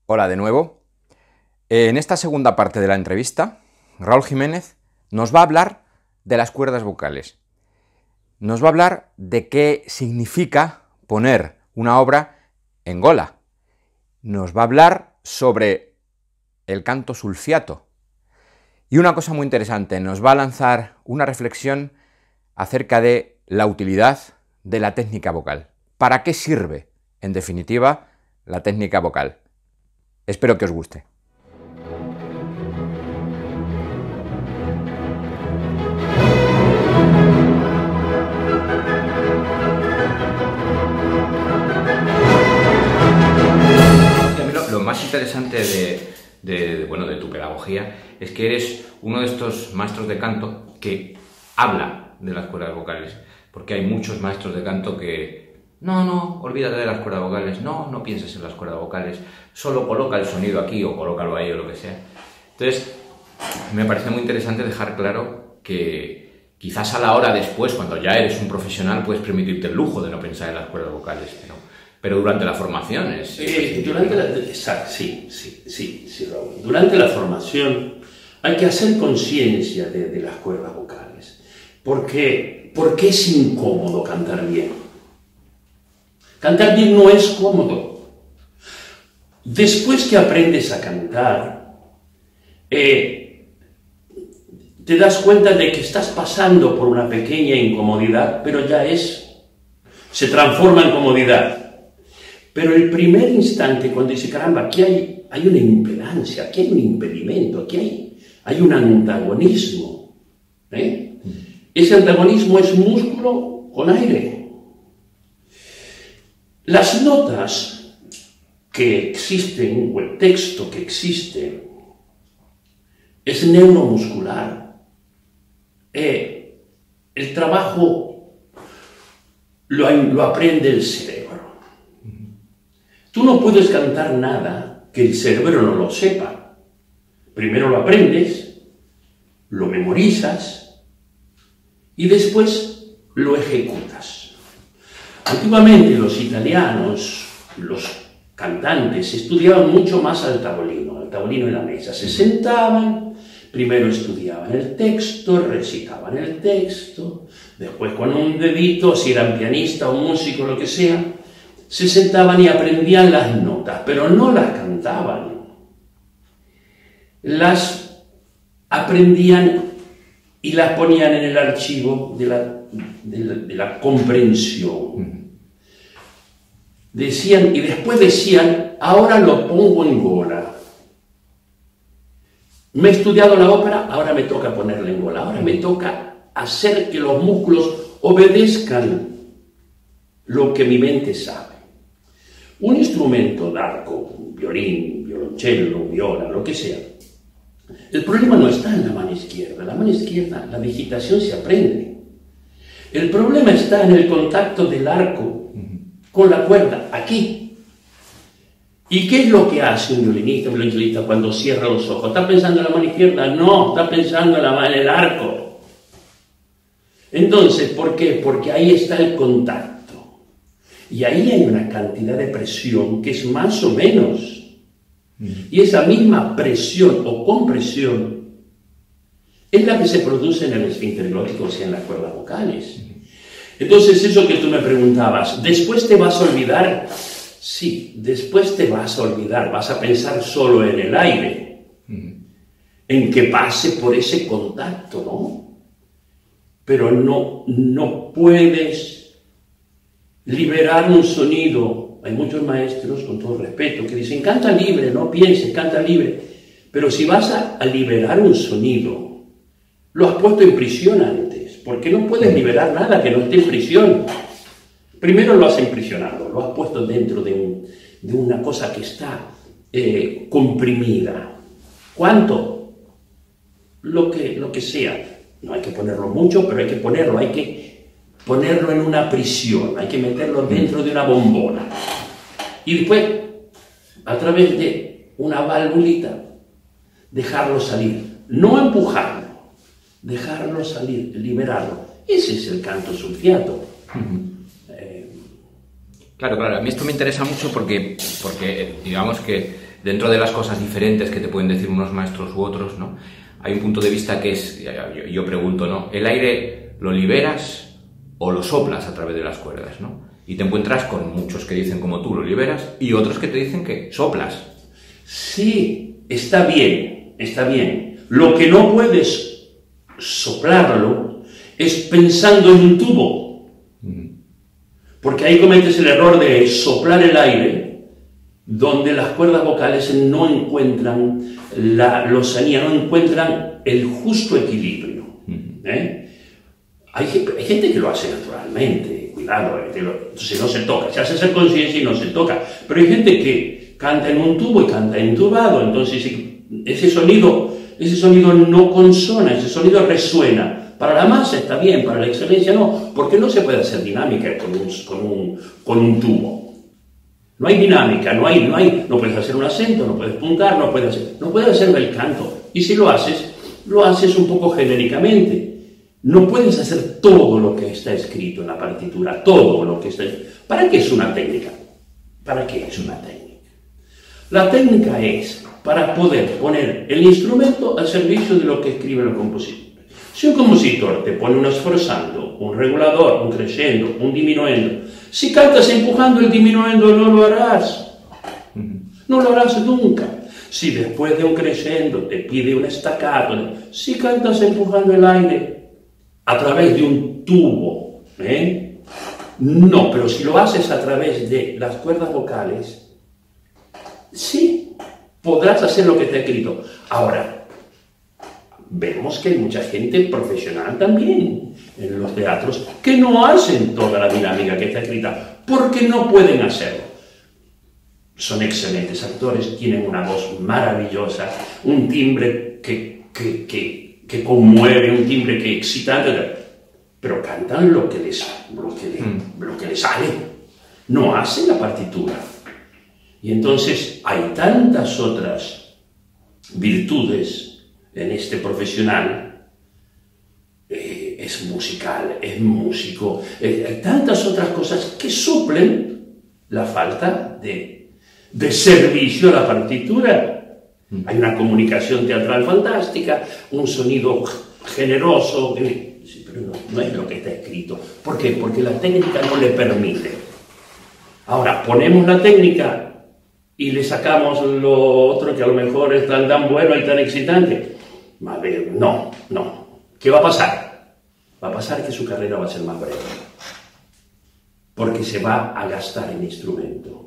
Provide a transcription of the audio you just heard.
Hola de nuevo. En esta segunda parte de la entrevista, Raúl Jiménez nos va a hablar de las cuerdas vocales. Nos va a hablar de qué significa poner una obra en gola. Nos va a hablar sobre el canto sulfiato. Y una cosa muy interesante, nos va a lanzar una reflexión acerca de la utilidad de la técnica vocal. ¿Para qué sirve, en definitiva, la técnica vocal? Espero que os guste. Lo más interesante de tu pedagogía es que eres uno de estos maestros de canto que habla de las cuerdas vocales, porque hay muchos maestros de canto que no, olvídate de las cuerdas vocales, no pienses en las cuerdas vocales, solo coloca el sonido aquí o colócalo ahí o lo que sea. Entonces, me parece muy interesante dejar claro que quizás a la hora después, cuando ya eres un profesional, puedes permitirte el lujo de no pensar en las cuerdas vocales, pero durante la formación es... Sí, Raúl. Durante la formación hay que hacer conciencia de las cuerdas vocales. ¿Por qué es incómodo cantar bien? Cantar bien no es cómodo. Después que aprendes a cantar, te das cuenta de que estás pasando por una pequeña incomodidad, pero se transforma en comodidad. Pero el primer instante, cuando dice, caramba, aquí hay una impedancia, aquí hay un impedimento, aquí hay un antagonismo. Ese antagonismo es músculo con aire. Las notas que existen, o el texto que existe, es neuromuscular. El trabajo lo aprende el cerebro. Tú no puedes cantar nada que el cerebro no lo sepa. Primero lo aprendes, lo memorizas y después lo ejecutas. Antiguamente los italianos, los cantantes, estudiaban mucho más al tavolino en la mesa. Se sentaban, primero estudiaban el texto, recitaban el texto, después con un dedito, si eran pianista o músico, lo que sea, se sentaban y aprendían las notas, pero no las cantaban. Las aprendían y las ponían en el archivo de la comprensión. Decían, y después decían, ahora lo pongo en gola. Me he estudiado la ópera, ahora me toca ponerla en gola. Ahora me toca hacer que los músculos obedezcan lo que mi mente sabe. Un instrumento d'arco, un violín, violoncello, viola, lo que sea, el problema no está en la mano izquierda. La mano izquierda, la digitación se aprende. El problema está en el contacto del arco con la cuerda, aquí. ¿Y qué es lo que hace un violonchelista cuando cierra los ojos? ¿Está pensando en la mano izquierda? No, está pensando en el arco. Entonces, ¿por qué? Porque ahí está el contacto. Y ahí hay una cantidad de presión que es más o menos. Y esa misma presión o compresión es la que se produce en el esfínter glótico, o sea, en las cuerdas vocales. Entonces, eso que tú me preguntabas, ¿después te vas a olvidar? Sí, después te vas a olvidar, vas a pensar solo en el aire, en que pase por ese contacto, ¿no? Pero no puedes liberar un sonido. Hay muchos maestros, con todo respeto, que dicen, canta libre, no pienses, canta libre. Pero si vas a liberar un sonido, lo has puesto en prisión antes, porque no puedes liberar nada que no esté en prisión. Primero lo has imprisionado, lo has puesto dentro de una cosa que está comprimida. ¿Cuánto? Lo que sea. No hay que ponerlo mucho, pero hay que ponerlo en una prisión, hay que meterlo dentro de una bombona. Y después, a través de una valvulita, dejarlo salir. No empujarlo, dejarlo salir, liberarlo. Ese es el canto sulfiato. Claro, a mí esto me interesa mucho porque digamos que dentro de las cosas diferentes que te pueden decir unos maestros u otros, ¿no? Hay un punto de vista que es, yo pregunto, ¿no? ¿El aire lo liberas o lo soplas a través de las cuerdas, ¿no? Y te encuentras con muchos que dicen como tú lo liberas y otros que te dicen que soplas. Sí, está bien, está bien. Lo que no puedes soplarlo es pensando en un tubo. Porque ahí cometes el error de soplar el aire donde las cuerdas vocales no encuentran la lozanía, no encuentran el justo equilibrio. Hay gente que lo hace naturalmente, cuidado, entonces no se toca, se hace esa conciencia y no se toca. Pero hay gente que canta en un tubo y canta entubado, entonces ese sonido no consona, ese sonido resuena. Para la masa está bien, para la excelencia no, porque no se puede hacer dinámica con un tubo. No hay dinámica, no puedes hacer un acento, no puedes puntar, no puedes hacer el canto. Y si lo haces un poco genéricamente. No puedes hacer todo lo que está escrito en la partitura, todo lo que está escrito. ¿Para qué es una técnica? ¿Para qué es una técnica? La técnica es para poder poner el instrumento al servicio de lo que escribe el compositor. Si un compositor te pone un sforzando, un regulador, un crescendo, un diminuendo, si cantas empujando el diminuendo no lo harás. No lo harás nunca. Si después de un crescendo te pide un staccato, si cantas empujando el aire a través de un tubo, no, pero si lo haces a través de las cuerdas vocales, sí, podrás hacer lo que te ha escrito. Ahora, vemos que hay mucha gente profesional también en los teatros que no hacen toda la dinámica que está escrita, porque no pueden hacerlo. Son excelentes actores, tienen una voz maravillosa, un timbre que conmueve, un timbre que excitante, pero cantan lo que les sale, no hacen la partitura. Y entonces hay tantas otras virtudes en este profesional, es musical, es músico, hay tantas otras cosas que suplen la falta de servicio a la partitura. Hay una comunicación teatral fantástica, un sonido generoso, sí, pero no es lo que está escrito. ¿Por qué? Porque la técnica no le permite. Ahora, ponemos la técnica y le sacamos lo otro que a lo mejor es tan bueno y tan excitante. A ver, no. ¿Qué va a pasar? Va a pasar que su carrera va a ser más breve. Porque se va a gastar el instrumento.